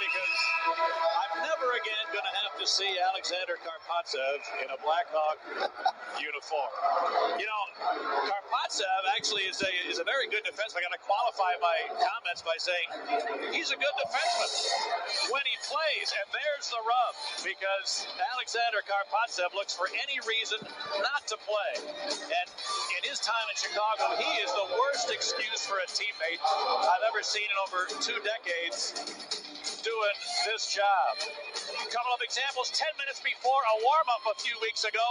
because I'm never again going to have to see Alexander Karpotsov in a Blackhawk uniform. You know, Karpotsov actually is a very good defenseman. I'm going to qualify my comments by saying he's a good defenseman when he plays, and there's the rub, because Alexander Karpotsov looks for any reason not to play. And in his time in Chicago, he is the worst excuse for a teammate I've ever seen in over 2 decades doing this job. A couple of examples. 10 minutes before a warm-up a few weeks ago,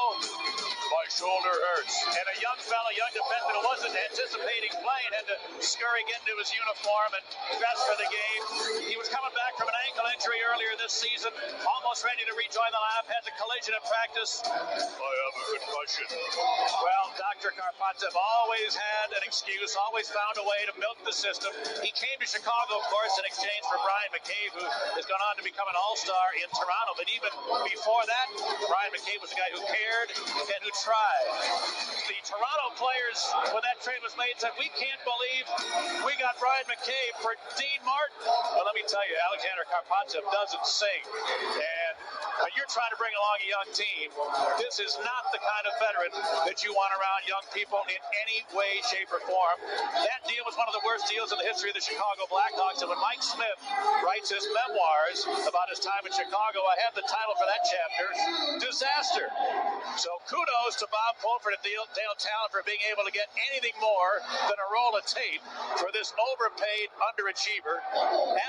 my shoulder hurts. And a young defenseman who wasn't anticipating playing had to scurry into his uniform and dress for the game. He was coming back from an ankle injury earlier this season, almost ready to rejoin the lineup, had the collision in practice. I have a concussion. Well, Dr. Karpotsov always had an excuse, always found a way to milk the system. He came to Chicago, of course, in exchange for Brian McCabe, who has gone on to become an all-star in Toronto. But even before that, Brian McCabe was a guy who cared and who tried. The Toronto players, when that trade was made, said, we can't believe we got Brian McCabe for Dean Martin. But let me tell you, Alexander Karpotsov doesn't sing. And when you're trying to bring along a young team, this is not the kind of veteran that you want around young people in any way, shape, or form. That deal was one of the worst deals in the history of the Chicago Blackhawks. And when Mike Smith writes his memoirs about his time in Chicago, I have the title for that chapter, Disaster. So kudos to Bob Pulford and Dale Talon for being able to get anything more than a roll of tape for this overpaid underachiever.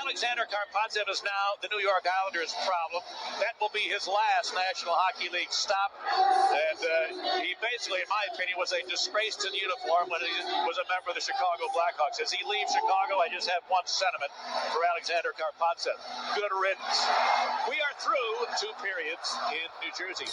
Alexander Karpotsov is now the New York Islanders' problem. That will be his last National Hockey League stop. And he basically, in my opinion, was a disgrace to the uniform when he was a member of the Chicago Blackhawks. As he leaves Chicago, I just have one sentiment for Alexander Karpotsov. Good riddance. We are through 2 periods in New Jersey.